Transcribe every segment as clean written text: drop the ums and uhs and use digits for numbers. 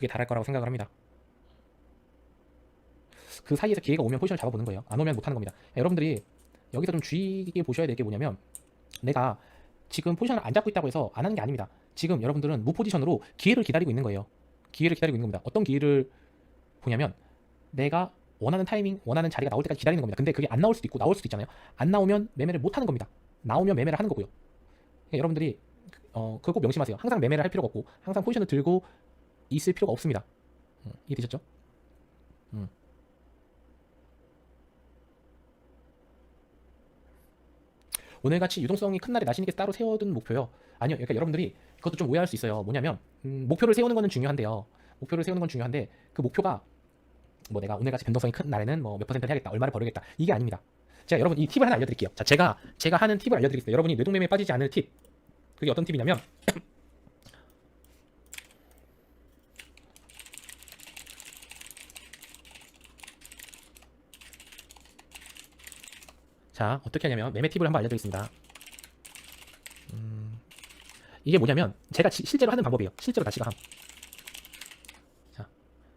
그게 다를 거라고 생각을 합니다. 그 사이에서 기회가 오면 포지션을 잡아보는 거예요. 안 오면 못하는 겁니다. 여러분들이 여기서 좀 주의 깊게 보셔야 될 게 뭐냐면, 내가 지금 포지션을 안 잡고 있다고 해서 안 하는 게 아닙니다. 지금 여러분들은 무포지션으로 기회를 기다리고 있는 거예요. 기회를 기다리고 있는 겁니다. 어떤 기회를 보냐면, 내가 원하는 타이밍, 원하는 자리가 나올 때까지 기다리는 겁니다. 근데 그게 안 나올 수도 있고 나올 수도 있잖아요. 안 나오면 매매를 못 하는 겁니다. 나오면 매매를 하는 거고요. 그러니까 여러분들이 그거 꼭 명심하세요. 항상 매매를 할 필요가 없고 항상 포지션을 들고 있을 필요가 없습니다. 이해되셨죠? 음. 오늘같이 유동성이 큰 날에 나신님께서 따로 세워둔 목표요. 아니요. 그러니까 여러분들이 그것도 좀 오해할 수 있어요. 뭐냐면 목표를 세우는 거는 중요한데요. 목표를 세우는 건 중요한데 그 목표가 뭐 내가 오늘같이 변동성이 큰 날에는 뭐 몇 퍼센트 해야겠다, 얼마를 벌어야겠다, 이게 아닙니다. 제가 여러분 이 팁을 하나 알려드릴게요. 자, 제가 하는 팁을 알려드리겠습니다. 여러분이 뇌동매매에 빠지지 않을 팁. 그게 어떤 팁이냐면, 자, 어떻게 하냐면 매매 팁을 한번 알려드리겠습니다. 이게 뭐냐면 제가 실제로 하는 방법이에요. 실제로 나시가 함. 자,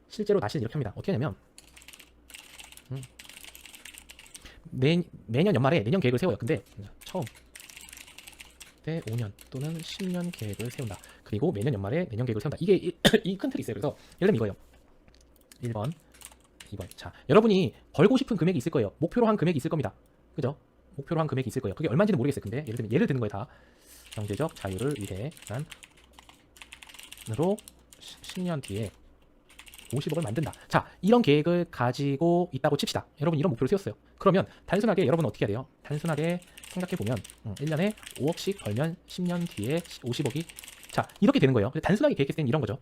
실제로 나시는 이렇게 합니다. 어떻게 하냐면 매년 연말에 내년 계획을 세워요. 근데 처음 때 5년 또는 10년 계획을 세운다. 그리고 매년 연말에 내년 계획을 세운다. 이게 이 큰 틀이 있어요. 그래서 예를 들면 이거예요. 1번, 2번. 자, 여러분이 벌고 싶은 금액이 있을 거예요. 목표로 한 금액이 있을 겁니다. 그죠? 목표로 한 금액이 있을 거예요. 그게 얼마인지는 모르겠어요. 근데 예를 드는 거예요. 다 경제적 자유를 위해 난으로 10년 뒤에 50억을 만든다. 자, 이런 계획을 가지고 있다고 칩시다. 여러분 이런 목표를 세웠어요. 그러면 단순하게 여러분은 어떻게 해야 돼요? 단순하게 생각해보면 1년에 5억씩 벌면 10년 뒤에 50억이, 자, 이렇게 되는 거예요. 단순하게 계획했을 때는 이런 거죠.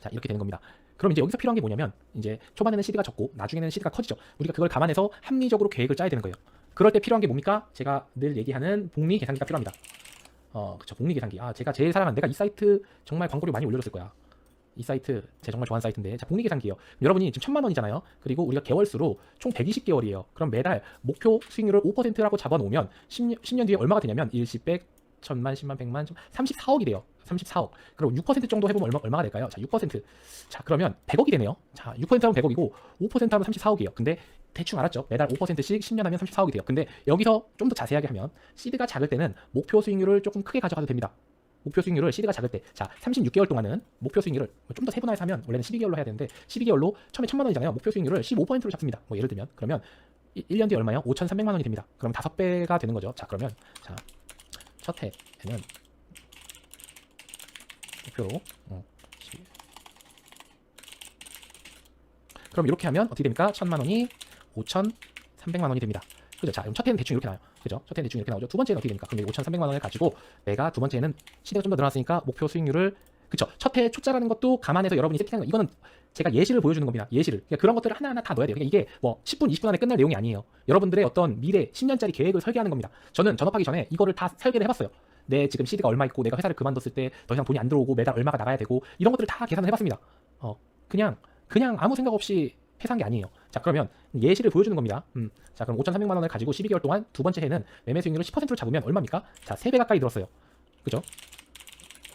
자, 이렇게 되는 겁니다. 그럼 이제 여기서 필요한 게 뭐냐면, 이제 초반에는 시드가 적고 나중에는 시드가 커지죠. 우리가 그걸 감안해서 합리적으로 계획을 짜야 되는 거예요. 그럴 때 필요한 게 뭡니까? 제가 늘 얘기하는 복리 계산기가 필요합니다. 그쵸, 복리 계산기. 제가 제일 사랑하는, 내가 이 사이트 정말 광고를 많이 올려줬을 거야. 이 사이트 제가 정말 좋아하는 사이트인데, 자, 복리 계산기예요. 여러분이 지금 1000만 원이잖아요. 그리고 우리가 개월수로 총 120개월이에요. 그럼 매달 목표 수익률을 5%라고 잡아놓으면 10년 뒤에 얼마가 되냐면 10, 100, 1000만, 10만, 100만, 34억이 돼요. 34억. 그리고 6% 정도 해보면 얼마가 될까요? 자, 6%. 자, 그러면 100억이 되네요. 자, 6% 하면 100억이고 5% 하면 34억이에요. 근데 대충 알았죠? 매달 5%씩 10년 하면 34억이 돼요. 근데 여기서 좀 더 자세하게 하면, 시드가 작을 때는 목표 수익률을 조금 크게 가져가도 됩니다. 목표 수익률을 시드가 작을 때, 자, 36개월 동안은 목표 수익률을 좀 더 세분화해서 하면, 원래는 12개월로 해야 되는데 12개월로 처음에 1000만 원이잖아요. 목표 수익률을 15%로 잡습니다. 뭐 예를 들면, 그러면 1년 뒤에 얼마요? 5,300만 원이 됩니다. 그럼 5배가 되는 거죠. 자, 그러면 자, 첫 해에는 목표로 그럼 이렇게 하면 어떻게 됩니까? 1000만 원이 5,300만 원이 됩니다. 그죠? 자, 그럼 첫 해는 대충 이렇게 나와요. 그죠? 첫 해는 대충 이렇게 나오죠. 두 번째는 어떻게 됩니까? 그럼 5,300만 원을 가지고 내가 두 번째는 시대가 좀 더 늘어났으니까 목표 수익률을, 그쵸? 첫 해 초짜라는 것도 감안해서 여러분이 세팅하는 거, 이거는 제가 예시를 보여주는 겁니다. 예시를. 그러니까 그런 것들을 하나하나 다 넣어야 돼요. 그러니까 이게 뭐 10분, 20분 안에 끝날 내용이 아니에요. 여러분들의 어떤 미래 10년짜리 계획을 설계하는 겁니다. 저는 전업하기 전에 이거를 다 설계를 해봤어요. 내 지금 시드가 얼마 있고, 내가 회사를 그만뒀을 때 더 이상 돈이 안 들어오고 매달 얼마가 나가야 되고, 이런 것들을 다 계산을 해봤습니다. 그냥 아무 생각 없이 회사한 게 아니에요. 자, 그러면 예시를 보여주는 겁니다. 자, 그럼 5,300만 원을 가지고 12개월 동안 두 번째 해는 매매 수익률을 10%로 잡으면 얼마입니까? 자, 3배 가까이 늘었어요. 그죠?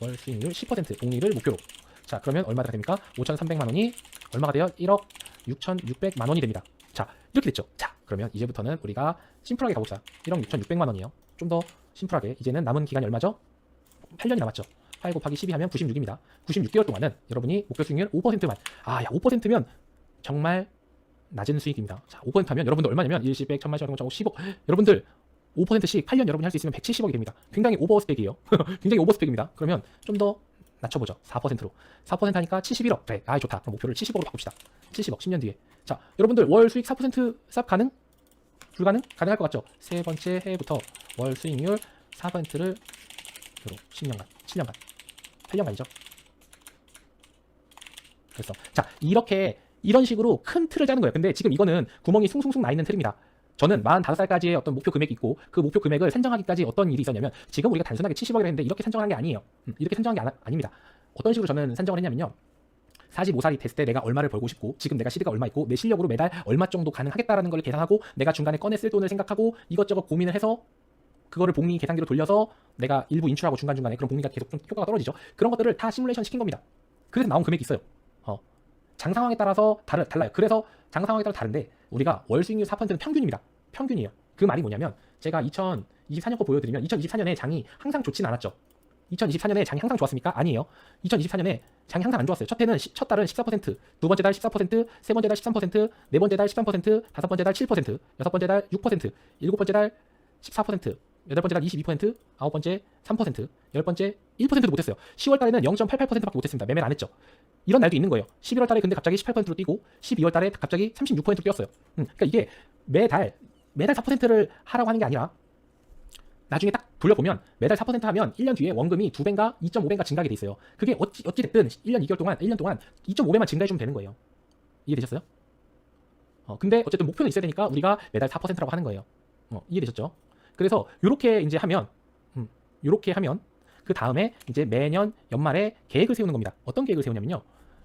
월 수익률 10% 복리를 목표로. 자, 그러면 얼마가 됩니까? 5,300만 원이 얼마가 돼요? 1억 6,600만 원이 됩니다. 자, 이렇게 됐죠. 자, 그러면 이제부터는 우리가 심플하게 가봅시다. 1억 6,600만 원이에요. 좀 더 심플하게, 이제는 남은 기간이 얼마죠? 8년이 남았죠. 8 곱하기 12 하면 96입니다. 96개월 동안은 여러분이 목표 수익률 5%만. 야, 5%면 정말 낮은 수익입니다. 자, 5% 하면 여러분들 얼마냐면 1, 10, 100, 1000만, 1000억, 10억. 여러분들 5%씩 8년 여러분이 할 수 있으면 170억이 됩니다. 굉장히 오버스펙이에요. 굉장히 오버스펙입니다. 그러면 좀 더 낮춰보죠. 4%로. 4% 하니까 71억. 그래. 좋다. 그럼 목표를 70억으로 바꿉시다. 70억, 10년 뒤에. 자, 여러분들 월 수익 4% 쌉 가능? 불가능? 가능할 것 같죠? 세 번째 해부터 월 수익률 4%를 10년간, 7년간, 8년간이죠. 그래서 자, 이런 식으로 큰 틀을 짜는 거예요. 근데 지금 이거는 구멍이 숭숭숭 나 있는 틀입니다. 저는 45살까지의 어떤 목표 금액이 있고, 그 목표 금액을 산정하기까지 어떤 일이 있었냐면, 지금 우리가 단순하게 70억이라 했는데 이렇게 산정한 게 아니에요. 이렇게 산정한 게 아닙니다. 어떤 식으로 저는 산정을 했냐면요, 45살이 됐을 때 내가 얼마를 벌고 싶고, 지금 내가 시드가 얼마 있고, 내 실력으로 매달 얼마 정도 가능하겠다라는 걸 계산하고, 내가 중간에 꺼내 쓸 돈을 생각하고 이것저것 고민을 해서 그거를 복리 계산기로 돌려서 내가 일부 인출하고 중간중간에, 그런 복리가 계속 좀 효과가 떨어지죠. 그런 것들을 다 시뮬레이션 시킨 겁니다. 그래서 나온 금액이 있어요. 장 상황에 따라서 달라요. 그래서 장 상황에 따라 다른데 우리가 월 수익률 4%는 평균입니다. 평균이에요. 그 말이 뭐냐면 제가 2024년 거 보여드리면 2024년에 장이 항상 좋진 않았죠. 2024년에 장이 항상 좋았습니까? 아니에요. 2024년에 장이 항상 안 좋았어요. 첫 달은 14%, 두 번째 달 14%, 세 번째 달 13%, 네 번째 달 13%, 다섯 번째 달 7%, 여섯 번째 달 6%, 일곱 번째 달 14%, 여덟 번째 달 22%, 아홉 번째 3%, 열 번째 1%도 못했어요. 10월 달에는 0.88%밖에 못했습니다. 매매를 안 했죠. 이런 날도 있는 거예요. 11월 달에 근데 갑자기 18%로 뛰고 12월 달에 갑자기 36%로 뛰었어요. 그러니까 이게 매달 4%를 하라고 하는 게 아니라 나중에 딱 돌려보면 매달 4% 하면 1년 뒤에 원금이 2배인가 2.5배인가 증가하게 돼 있어요. 그게 어찌 됐든 1년 2개월 동안 2.5배만 증가해주면 되는 거예요. 이해되셨어요? 근데 어쨌든 목표는 있어야 되니까 우리가 매달 4%라고 하는 거예요. 이해되셨죠? 그래서 요렇게 이제 하면 요렇게 하면 그 다음에 이제 매년 연말에 계획을 세우는 겁니다. 어떤 계획을 세우냐면요.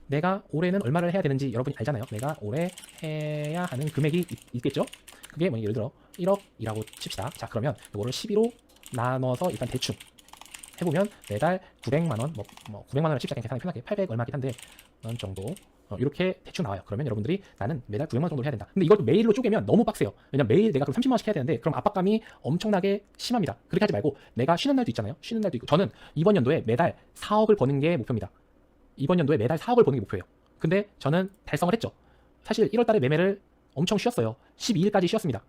내가 올해는 얼마를 해야 되는지 여러분이 알잖아요. 내가 올해 해야 하는 금액이 있겠죠? 그게 뭐 예를 들어 1억이라고 칩시다. 자, 그러면 이거를 12로 나눠서 일단 대충 해보면 매달 900만 원, 900만 원을 칩시다. 계산이 편하게 800 얼마긴 한데 원 정도 이렇게 대충 나와요. 그러면 여러분들이 나는 매달 900만 원 정도를 해야 된다. 근데 이것도 매일로 쪼개면 너무 빡세요. 왜냐면 매일 내가 그럼 30만 원씩 해야 되는데 그럼 압박감이 엄청나게 심합니다. 그렇게 하지 말고 내가 쉬는 날도 있잖아요. 쉬는 날도 있고 저는 이번 연도에 매달 4억을 버는 게 목표입니다. 이번 연도에 매달 4억을 버는 게 목표예요. 근데 저는 달성을 했죠. 사실 1월 달에 매매를 엄청 쉬었어요. 12일까지 쉬었습니다.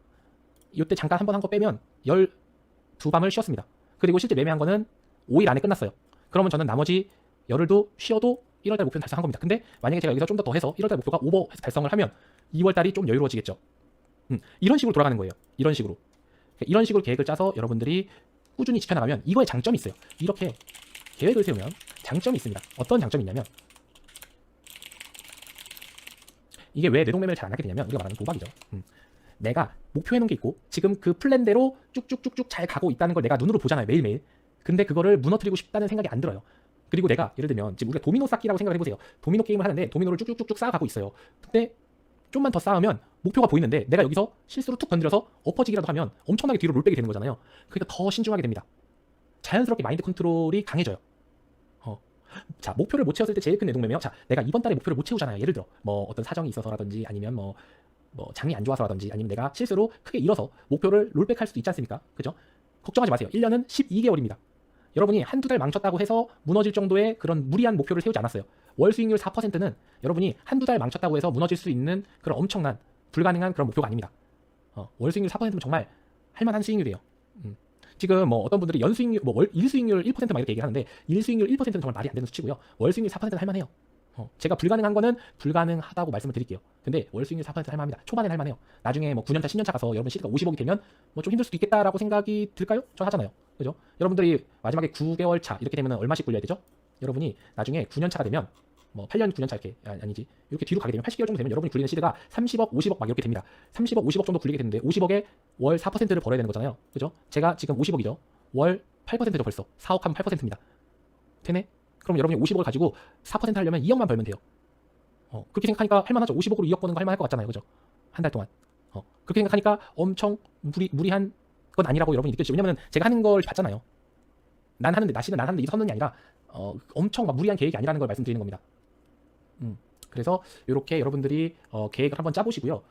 이때 잠깐 한 번 한 거 빼면 12밤을 쉬었습니다. 그리고 실제 매매한 거는 5일 안에 끝났어요. 그러면 저는 나머지 열흘도 쉬어도 1월 달 목표는 달성한 겁니다. 근데 만약에 제가 여기서 좀 더 해서 1월 달 목표가 오버해서 달성을 하면 2월 달이 좀 여유로워지겠죠. 이런 식으로 돌아가는 거예요. 이런 식으로 계획을 짜서 여러분들이 꾸준히 지켜나가면 이거에 장점이 있어요. 이렇게 계획을 세우면 장점이 있습니다. 어떤 장점이 있냐면 이게 왜 내동매매를 잘 안 하게 되냐면 우리가 말하는 도박이죠. 내가 목표해놓은 게 있고 지금 그 플랜대로 쭉쭉쭉쭉 잘 가고 있다는 걸 내가 눈으로 보잖아요. 매일매일. 근데 그거를 무너뜨리고 싶다는 생각이 안 들어요. 그리고 내가 예를 들면 지금 우리가 도미노 쌓기라고 생각을 해보세요. 도미노 게임을 하는데 도미노를 쭉쭉쭉쭉 쌓아가고 있어요. 근데 좀만 더 쌓으면 목표가 보이는데 내가 여기서 실수로 툭 건드려서 엎어지기라도 하면 엄청나게 뒤로 롤백이 되는 거잖아요. 그러니까 더 신중하게 됩니다. 자연스럽게 마인드 컨트롤이 강해져요. 자, 목표를 못 채웠을 때 제일 큰 내동매매요. 자, 내가 이번 달에 목표를 못 채우잖아요. 예를 들어 뭐 어떤 사정이 있어서라든지 아니면 뭐 장이 안 좋아서라든지 아니면 내가 실수로 크게 잃어서 목표를 롤백할 수도 있지 않습니까? 그죠? 걱정하지 마세요. 1년은 12개월입니다. 여러분이 한두 달 망쳤다고 해서 무너질 정도의 그런 무리한 목표를 세우지 않았어요. 월 수익률 4%는 여러분이 한두 달 망쳤다고 해서 무너질 수 있는 그런 엄청난 불가능한 그런 목표가 아닙니다. 월 수익률 4%면 정말 할만한 수익률이에요. 지금 뭐 어떤 분들이 연수익률, 월 일수익률 1% 막 이렇게 얘기하는데 일수익률 1%는 정말 말이 안 되는 수치고요. 월 수익률 4%는 할만해요. 제가 불가능한 거는 불가능하다고 말씀을 드릴게요. 근데 월 수익률 4% 할만합니다. 초반에는 할만해요. 나중에 뭐 9년차, 10년차 가서 여러분 시드가 50억이 되면 뭐 좀 힘들 수도 있겠다라고 생각이 들까요? 저 하잖아요. 그죠? 여러분들이 마지막에 9개월 차 이렇게 되면 얼마씩 굴려야 되죠? 여러분이 나중에 9년차가 되면 뭐 8년, 9년차 이렇게 아니지 이렇게 뒤로 가게 되면 80개월 정도 되면 여러분이 굴리는 시드가 30억, 50억 막 이렇게 됩니다. 30억, 50억 정도 굴리게 되는데 50억에 월 4%를 벌어야 되는 거잖아요. 그죠? 제가 지금 50억이죠. 월 8%죠 벌써. 4억 하면 8%입니다. 되네? 그럼 여러분이 50억을 가지고 4% 하려면 2억만 벌면 돼요. 그렇게 생각하니까 할만하죠. 50억으로 2억 버는 거 할만할 것 같잖아요. 그죠? 한 달 동안. 그렇게 생각하니까 엄청 무리한 건 아니라고 여러분이 느껴지죠. 왜냐면 제가 하는 걸 봤잖아요. 난 하는데 이게 선언이 아니라 엄청 막 무리한 계획이 아니라는 걸 말씀드리는 겁니다. 그래서 이렇게 여러분들이 계획을 한번 짜보시고요.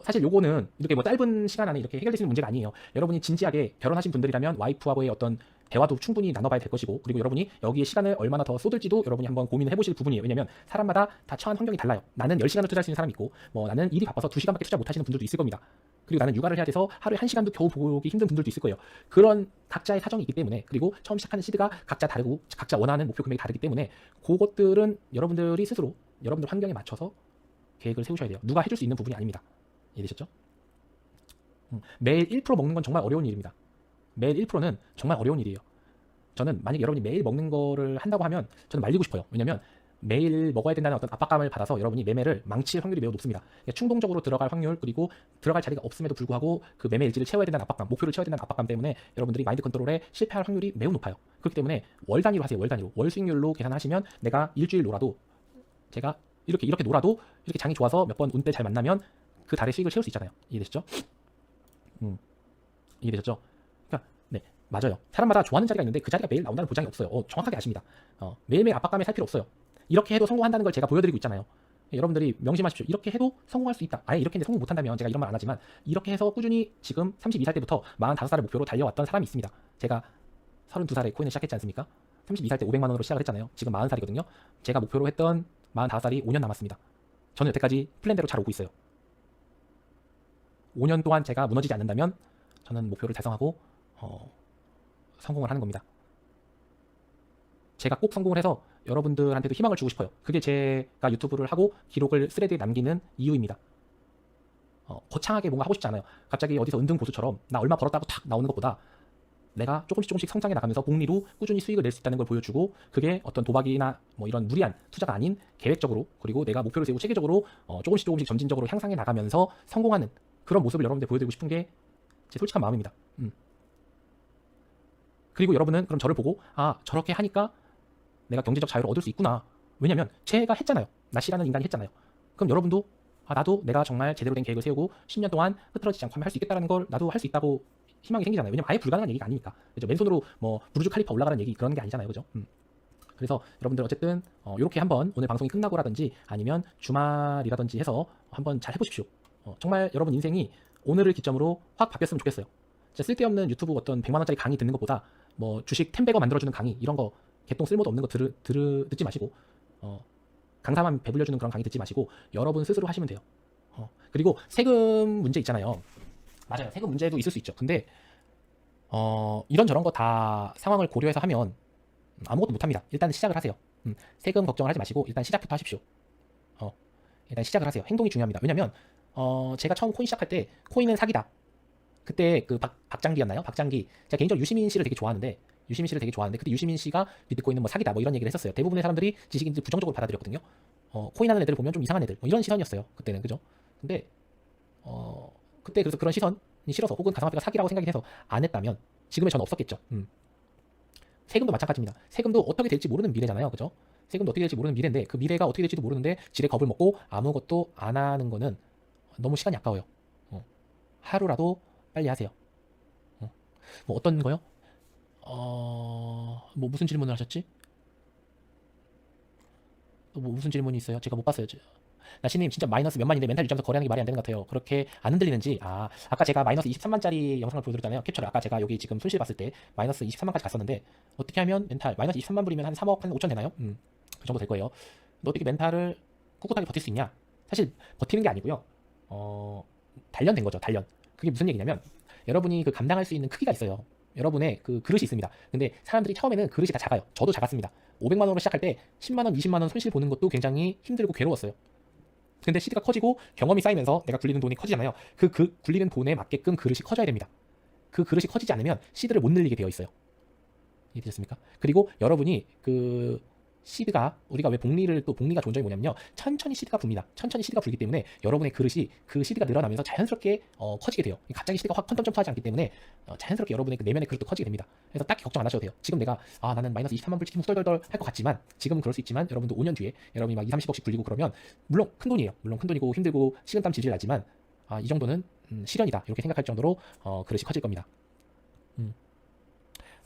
사실 요거는 이렇게 뭐 짧은 시간 안에 이렇게 해결될 수 있는 문제가 아니에요. 여러분이 진지하게 결혼하신 분들이라면 와이프하고의 어떤 대화도 충분히 나눠봐야 될 것이고 그리고 여러분이 여기에 시간을 얼마나 더 쏟을지도 여러분이 한번 고민을 해보실 부분이에요. 왜냐면 사람마다 다 처한 환경이 달라요. 나는 10시간을 투자할 수 있는 사람이 있고 뭐 나는 일이 바빠서 2시간밖에 투자 못하시는 분들도 있을 겁니다. 그리고 나는 육아를 해야 돼서 하루에 1시간도 겨우 보기 힘든 분들도 있을 거예요. 그런 각자의 사정이 있기 때문에 그리고 처음 시작하는 시드가 각자 다르고 각자 원하는 목표 금액이 다르기 때문에 그것들은 여러분들이 스스로 여러분들 환경에 맞춰서 계획을 세우셔야 돼요. 누가 해줄 수 있는 부분이 아닙니다. 이해되셨죠? 매일 1% 먹는 건 정말 어려운 일입니다. 매일 1%는 정말 어려운 일이에요. 저는 만약에 여러분이 매일 먹는 거를 한다고 하면 저는 말리고 싶어요. 왜냐면 매일 먹어야 된다는 어떤 압박감을 받아서 여러분이 매매를 망칠 확률이 매우 높습니다. 충동적으로 들어갈 확률 그리고 들어갈 자리가 없음에도 불구하고 그 매매 일지를 채워야 된다는 압박감, 목표를 채워야 된다는 압박감 때문에 여러분들이 마인드 컨트롤에 실패할 확률이 매우 높아요. 그렇기 때문에 월 단위로 하세요. 월 단위로. 월 수익률로 계산하시면 내가 일주일 놀아도 제가 이렇게 놀아도 이렇게 장이 좋아서 몇 번 운때 잘 만나면 그 달의 수익을 채울 수 있잖아요. 이해되셨죠? 이해되셨죠? 그러니까 네 맞아요. 사람마다 좋아하는 자리가 있는데 그 자리가 매일 나온다는 보장이 없어요. 정확하게 아십니다. 매일매일 압박감에 살 필요 없어요. 이렇게 해도 성공한다는 걸 제가 보여드리고 있잖아요. 여러분들이 명심하십시오. 이렇게 해도 성공할 수 있다. 아예 이렇게 했는데 성공 못한다면 제가 이런 말 안 하지만 이렇게 해서 꾸준히 지금 32살 때부터 45살을 목표로 달려왔던 사람이 있습니다. 제가 32살에 코인을 시작했지 않습니까? 32살 때 500만 원으로 시작을 했잖아요. 지금 40살이거든요. 제가 목표로 했던 45살이 5년 남았습니다. 저는 여태까지 플랜대로 잘 오고 있어요. 5년 동안 제가 무너지지 않는다면 저는 목표를 달성하고 성공을 하는 겁니다. 제가 꼭 성공을 해서 여러분들한테도 희망을 주고 싶어요. 그게 제가 유튜브를 하고 기록을 스레드에 남기는 이유입니다. 거창하게 뭔가 하고 싶지 않아요. 갑자기 어디서 은둔 고수처럼 나 얼마 벌었다고 탁 나오는 것보다 내가 조금씩 성장해 나가면서 복리로 꾸준히 수익을 낼 수 있다는 걸 보여주고, 그게 어떤 도박이나 뭐 이런 무리한 투자가 아닌 계획적으로, 그리고 내가 목표를 세우고 체계적으로 조금씩 점진적으로 향상해 나가면서 성공하는 그런 모습을 여러분들 보여드리고 싶은 게 제 솔직한 마음입니다. 그리고 여러분은 그럼 저를 보고 저렇게 하니까 내가 경제적 자유를 얻을 수 있구나. 왜냐면 제가 했잖아요. 나씨라는 인간이 했잖아요. 그럼 여러분도 나도 내가 정말 제대로 된 계획을 세우고 10년 동안 흐트러지지 않고 할 수 있겠다는 걸 나도 할 수 있다고 희망이 생기잖아요. 왜냐면 아예 불가능한 얘기가 아니니까. 그죠? 맨손으로 뭐 부르주 칼리파 올라가는 얘기 그런 게 아니잖아요. 그죠? 그래서 여러분들 어쨌든 이렇게 한번 오늘 방송이 끝나고라든지 아니면 주말이라든지 해서 한번 잘 해보십시오. 정말 여러분 인생이 오늘을 기점으로 확 바뀌었으면 좋겠어요. 진짜 쓸데없는 유튜브 어떤 100만 원짜리 강의 듣는 것보다 뭐 주식 10배거 만들어주는 강의 이런 거 개똥 쓸모도 없는 거 듣지 마시고 강사만 배불려주는 그런 강의 듣지 마시고 여러분 스스로 하시면 돼요. 그리고 세금 문제 있잖아요. 맞아요. 세금 문제도 있을 수 있죠. 근데 이런저런 거 다 상황을 고려해서 하면 아무것도 못합니다. 일단 시작을 하세요. 세금 걱정을 하지 마시고 일단 시작부터 하십시오. 일단 시작을 하세요. 행동이 중요합니다. 왜냐면 제가 처음 코인 시작할 때 코인은 사기다. 그때 그 박장기였나요? 박장기. 제가 개인적으로 유시민 씨를 되게 좋아하는데 그때 유시민 씨가 비트코인은 뭐 사기다 뭐 이런 얘기를 했었어요. 대부분의 사람들이 지식인들 부정적으로 받아들였거든요. 코인 하는 애들을 보면 좀 이상한 애들 뭐 이런 시선이었어요. 그때는. 그죠? 근데 그때 그래서 그런 시선이 싫어서 혹은 가상화폐가 사기라고 생각이 해서 안 했다면 지금의 저는 없었겠죠. 세금도 마찬가지입니다. 세금도 어떻게 될지 모르는 미래잖아요. 그죠? 세금도 어떻게 될지 모르는 미래인데 그 미래가 어떻게 될지도 모르는데 지레 겁을 먹고 아무것도 안 하는 거는 너무 시간이 아까워요. 하루라도 빨리 하세요. 뭐 어떤 거요? 뭐 무슨 질문을 하셨지? 뭐 무슨 질문이 있어요? 제가 못 봤어요. 나시님 진짜 마이너스 몇 만인데 멘탈 유지하면서 거래하는 게 말이 안 되는 것 같아요. 그렇게 안 흔들리는지. 아까 제가 마이너스 23만짜리 영상을 보여드렸잖아요. 캡처를. 아까 제가 여기 지금 손실 봤을 때 마이너스 23만까지 갔었는데 어떻게 하면 멘탈 마이너스 23만 불이면 한 3억 한 5천 되나요? 그 정도 될 거예요. 너 어떻게 멘탈을 꿋꿋하게 버틸 수 있냐? 사실 버티는 게 아니고요. 단련된 거죠. 단련. 그게 무슨 얘기냐면 여러분이 그 감당할 수 있는 크기가 있어요. 여러분의 그 그릇이 있습니다. 근데 사람들이 처음에는 그릇이 다 작아요. 저도 작았습니다. 500만 원으로 시작할 때 10만 원, 20만 원 손실 보는 것도 굉장히 힘들고 괴로웠어요. 근데 시드가 커지고 경험이 쌓이면서 내가 굴리는 돈이 커지잖아요. 그 굴리는 돈에 맞게끔 그릇이 커져야 됩니다. 그 그릇이 커지지 않으면 시드를 못 늘리게 되어 있어요. 이해되셨습니까? 그리고 여러분이 그 시드가 우리가 왜 복리가 좋은 점이 뭐냐면요. 천천히 시드가 붑니다. 천천히 시드가 불기 때문에 여러분의 그릇이 그 시드가 늘어나면서 자연스럽게 커지게 돼요. 갑자기 시드가 확 턴턴 점프하지 않기 때문에 자연스럽게 여러분의 그 내면의 그릇도 커지게 됩니다. 그래서 딱히 걱정 안 하셔도 돼요. 지금 내가 나는 마이너스 23만 불 치킨 덜덜덜 할 것 같지만 지금은 그럴 수 있지만 여러분도 5년 뒤에 여러분이 막 2, 30억씩 굴리고 그러면 물론 큰 돈이에요. 물론 큰 돈이고 힘들고 식은땀 질질 나지만 이 정도는 실현이다. 이렇게 생각할 정도로 그릇이 커질 겁니다.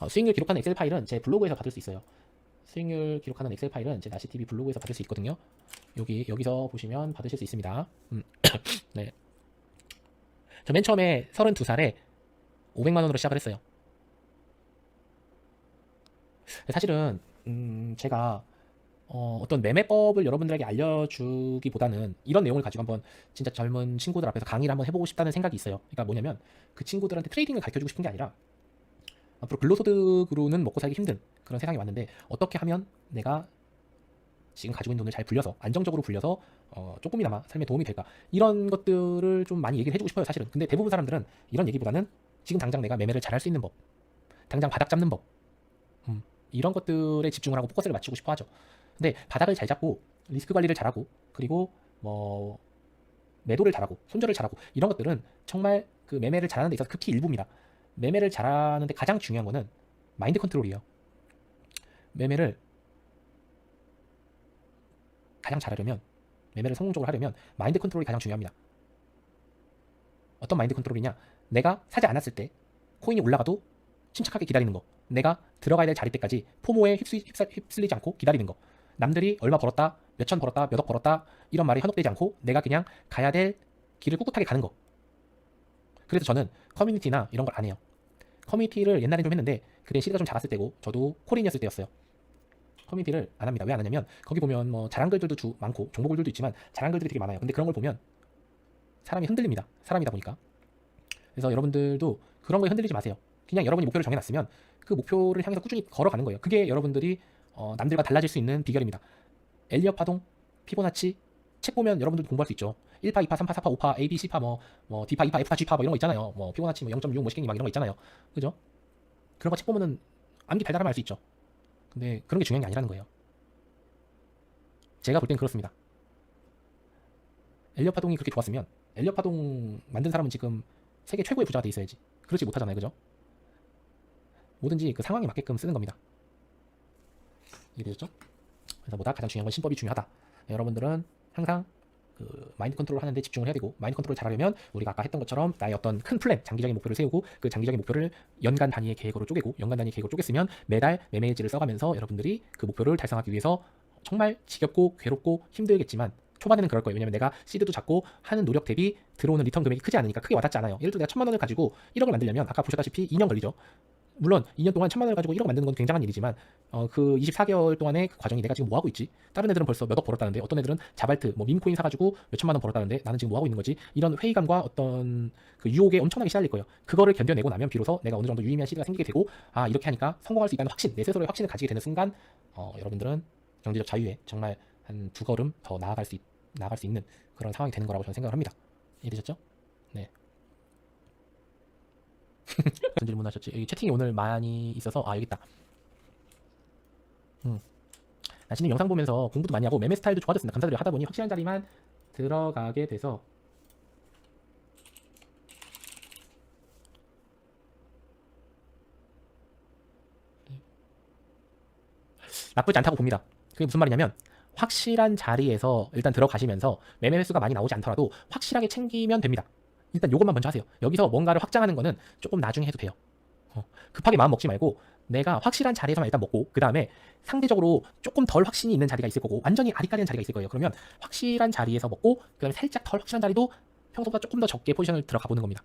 수익률 기록하는 엑셀 파일은 제 블로그에서 받을 수 있어요. 수익률 기록하는 엑셀 파일은 제 나시TV 블로그에서 받을 수 있거든요. 여기서 보시면 받으실 수 있습니다. 네. 저 맨 처음에 32살에 500만 원으로 시작을 했어요. 사실은 제가 어떤 매매법을 여러분들에게 알려주기보다는 이런 내용을 가지고 한번 진짜 젊은 친구들 앞에서 강의를 한번 해보고 싶다는 생각이 있어요. 그러니까 뭐냐면 그 친구들한테 트레이딩을 가르쳐주고 싶은 게 아니라 앞으로 근로소득으로는 먹고 살기 힘든 그런 세상이 왔는데 어떻게 하면 내가 지금 가지고 있는 돈을 잘 굴려서 안정적으로 굴려서 조금이나마 삶에 도움이 될까, 이런 것들을 좀 많이 얘기를 해주고 싶어요. 사실은. 근데 대부분 사람들은 이런 얘기보다는 지금 당장 내가 매매를 잘할 수 있는 법, 당장 바닥 잡는 법, 이런 것들에 집중을 하고 포커스를 맞추고 싶어 하죠. 근데 바닥을 잘 잡고 리스크 관리를 잘하고 그리고 뭐 매도를 잘하고 손절을 잘하고 이런 것들은 정말 그 매매를 잘하는 데 있어서 극히 일부입니다. 매매를 잘하는데 가장 중요한 거는 마인드 컨트롤이에요. 매매를 가장 잘하려면, 매매를 성공적으로 하려면 마인드 컨트롤이 가장 중요합니다. 어떤 마인드 컨트롤이냐? 내가 사지 않았을 때 코인이 올라가도 침착하게 기다리는 거, 내가 들어가야 될 자리 때까지 포모에 휩쓸리지 않고 기다리는 거, 남들이 얼마 벌었다 몇천 벌었다, 몇억 벌었다 이런 말이 현혹되지 않고 내가 그냥 가야 될 길을 꿋꿋하게 가는 거. 그래서 저는 커뮤니티나 이런 걸 안 해요. 커뮤니티를 옛날엔 좀 했는데 그때 시대가 좀 작았을 때고 저도 코린이었을 때였어요. 커뮤니티를 안 합니다. 왜 안 하냐면 거기 보면 뭐 자랑글들도 많고 정보글들도 있지만 자랑글들이 되게 많아요. 근데 그런 걸 보면 사람이 흔들립니다. 사람이다 보니까. 그래서 여러분들도 그런 거에 흔들리지 마세요. 그냥 여러분이 목표를 정해놨으면 그 목표를 향해서 꾸준히 걸어가는 거예요. 그게 여러분들이 남들과 달라질 수 있는 비결입니다. 엘리엇 파동, 피보나치 책 보면 여러분들도 공부할 수 있죠. 1파, 2파, 3파, 4파, 5파, A, B, C파, 뭐 D파, 2파, F파, G파 뭐 이런 거 있잖아요. 뭐 피보나치 뭐 0.6, 뭐 시갱이 막 이런 거 있잖아요. 그죠? 그런 거 책 보면은 암기 달달하면 알 수 있죠. 근데 그런 게 중요한 게 아니라는 거예요. 제가 볼 땐 그렇습니다. 엘리엇 파동이 그렇게 좋았으면 엘리엇 파동 만든 사람은 지금 세계 최고의 부자가 돼 있어야지. 그렇지 못하잖아요. 그죠? 뭐든지 그 상황에 맞게끔 쓰는 겁니다. 이해되셨죠? 그래서 뭐다 가장 중요한 건 신법이 중요하다. 여러분들은 항상 그 마인드 컨트롤 하는데 집중을 해야 되고 마인드 컨트롤 잘하려면 우리가 아까 했던 것처럼 나의 어떤 큰 플랜, 장기적인 목표를 세우고 그 장기적인 목표를 연간 단위의 계획으로 쪼개고 연간 단위의 계획으로 쪼갰으면 매달 매매일지를 써가면서 여러분들이 그 목표를 달성하기 위해서 정말 지겹고 괴롭고 힘들겠지만 초반에는 그럴 거예요. 왜냐면 내가 시드도 작고 하는 노력 대비 들어오는 리턴 금액이 크지 않으니까 크게 와닿지 않아요. 예를 들어 내가 1,000만 원을 가지고 1억을 만들려면 아까 보셨다시피 2년 걸리죠. 물론 2년 동안 1,000만 원을 가지고 1억 만드는 건 굉장한 일이지만 그 24개월 동안의 그 과정이 내가 지금 뭐 하고 있지? 다른 애들은 벌써 몇억 벌었다는데 어떤 애들은 자발트 뭐 밈코인 사가지고 몇천만 원 벌었다는데 나는 지금 뭐 하고 있는 거지? 이런 회의감과 어떤 그 유혹에 엄청나게 시달릴 거예요. 그거를 견뎌내고 나면 비로소 내가 어느 정도 유의미한 시드가 생기게 되고 아 이렇게 하니까 성공할 수 있다는 확신, 내 스스로의 확신을 가지게 되는 순간 여러분들은 경제적 자유에 정말 한 두 걸음 더 나아갈 수 있는 그런 상황이 되는 거라고 저는 생각을 합니다. 이해되셨죠? 네. 무슨 질문하셨지? 여기 채팅이 오늘 많이 있어서 여기 있다. 나시님 영상 보면서 공부도 많이 하고 매매 스타일도 좋아졌습니다. 감사드려요. 하다 보니 확실한 자리만 들어가게 돼서 나쁘지 않다고 봅니다. 그게 무슨 말이냐면 확실한 자리에서 일단 들어가시면서 매매 횟수가 많이 나오지 않더라도 확실하게 챙기면 됩니다. 일단 요것만 먼저 하세요. 여기서 뭔가를 확장하는 거는 조금 나중에 해도 돼요. 급하게 마음 먹지 말고 내가 확실한 자리에서만 일단 먹고 그 다음에 상대적으로 조금 덜 확신이 있는 자리가 있을 거고 완전히 아리까리한 자리가 있을 거예요. 그러면 확실한 자리에서 먹고 그 다음에 살짝 덜 확실한 자리도 평소보다 조금 더 적게 포지션을 들어가 보는 겁니다.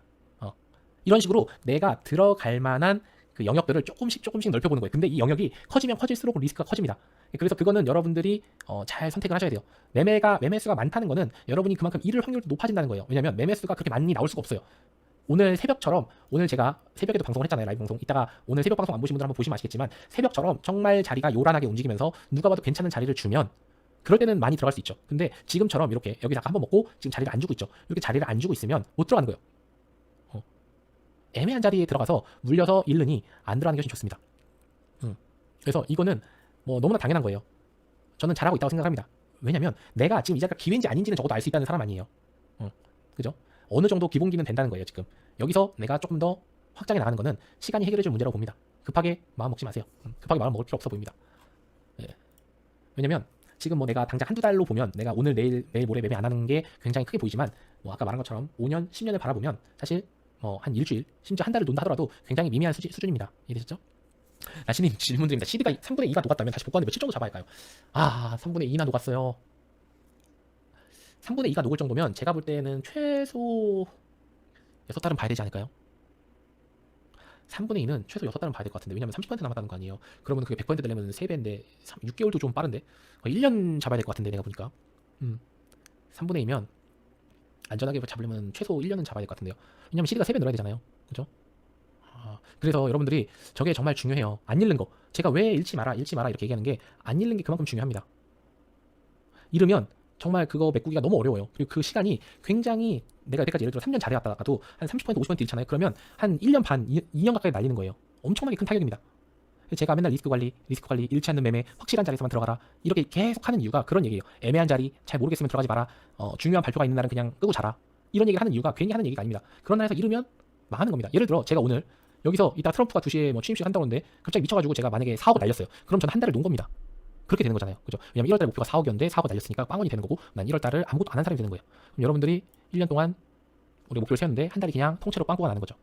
이런 식으로 내가 들어갈 만한 그 영역들을 조금씩 넓혀보는 거예요. 근데 이 영역이 커지면 커질수록 리스크가 커집니다. 그래서 그거는 여러분들이 잘 선택을 하셔야 돼요. 매매수가 많다는 거는 여러분이 그만큼 잃을 확률도 높아진다는 거예요. 왜냐면 매매수가 그렇게 많이 나올 수가 없어요. 오늘 새벽처럼 오늘 제가 새벽에도 방송을 했잖아요. 라이브 방송. 이따가 오늘 새벽 방송 안 보신 분들 한번 보시면 아시겠지만 새벽처럼 정말 자리가 요란하게 움직이면서 누가 봐도 괜찮은 자리를 주면 그럴 때는 많이 들어갈 수 있죠. 근데 지금처럼 이렇게 여기다가 한번 먹고 지금 자리를 안 주고 있죠. 이렇게 자리를 안 주고 있으면 못 들어가는 거예요. 애매한 자리에 들어가서 물려서 잃느니 안 들어가는 것이 좋습니다. 그래서 이거는 뭐 너무나 당연한 거예요. 저는 잘하고 있다고 생각합니다. 왜냐면 내가 지금 이 자리가 기회인지 아닌지는 적어도 알 수 있다는 사람 아니에요. 그죠? 어느 정도 기본기는 된다는 거예요. 지금 여기서 내가 조금 더 확장해 나가는 거는 시간이 해결해줄 문제라고 봅니다. 급하게 마음 먹지 마세요. 급하게 마음 먹을 필요 없어 보입니다. 예. 왜냐면 지금 뭐 내가 당장 한두 달로 보면 내가 오늘 내일 모레 매매 안 하는 게 굉장히 크게 보이지만 뭐 아까 말한 것처럼 5년 10년을 바라보면 사실 한 일주일 심지어 한 달을 논다 하더라도 굉장히 미미한 수준입니다. 이해되셨죠? 나시님 질문 드립니다. 시드가 3분의 2가 녹았다면 다시 복구하는데 며칠 정도 잡아야 할까요? 3분의 2나 녹았어요. 3분의 2가 녹을 정도면 제가 볼 때는 최소 6달은 봐야 되지 않을까요? 3분의 2는 최소 6달은 봐야 될 것 같은데 왜냐면 30% 남았다는 거 아니에요. 그러면 그게 100% 되려면 3배인데 6개월도 좀 빠른데 1년 잡아야 될 것 같은데 내가 보니까 3분의 2면 안전하게 잡으려면 최소 1년은 잡아야 될 것 같은데요. 왜냐면 시드가 3배 늘어야 되잖아요. 그죠? 그래서 여러분들이 저게 정말 중요해요. 안 잃는 거. 제가 왜 잃지 마라 이렇게 얘기하는 게 안 잃는 게 그만큼 중요합니다. 잃으면 정말 그거 메꾸기가 너무 어려워요. 그리고 그 시간이 굉장히 내가 여태까지 예를 들어 3년 잘해왔다가도 한 30% 50% 잃잖아요. 그러면 한 1년 반, 2년 가까이 날리는 거예요. 엄청나게 큰 타격입니다. 제가 맨날 리스크 관리, 잃지 않는 매매, 확실한 자리에서만 들어가라 이렇게 계속 하는 이유가 그런 얘기예요. 애매한 자리, 잘 모르겠으면 들어가지 마라. 중요한 발표가 있는 날은 그냥 끄고 자라. 이런 얘기를 하는 이유가 괜히 하는 얘기가 아닙니다. 그런 날에서 잃으면 망하는 겁니다. 예를 들어 제가 오늘 여기서 이따 트럼프가 2시에 뭐 취임식 한다고 하는데 갑자기 미쳐가지고 제가 만약에 4억을 날렸어요. 그럼 저는 한 달을 논 겁니다. 그렇게 되는 거잖아요. 그죠? 왜냐면 1월달 목표가 4억이었는데 4억을 날렸으니까 꽝원이 되는 거고 난 1월달을 아무것도 안 한 사람이 되는 거예요. 그럼 여러분들이 1년 동안 우리 목표를 세웠는데 한 달이 그냥 통째로 빵꾸가 나는 거죠.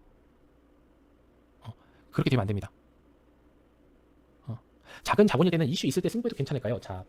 그렇게 되면 안 됩니다. 작은 자본일 때는 이슈 있을 때 승부해도 괜찮을까요? 자,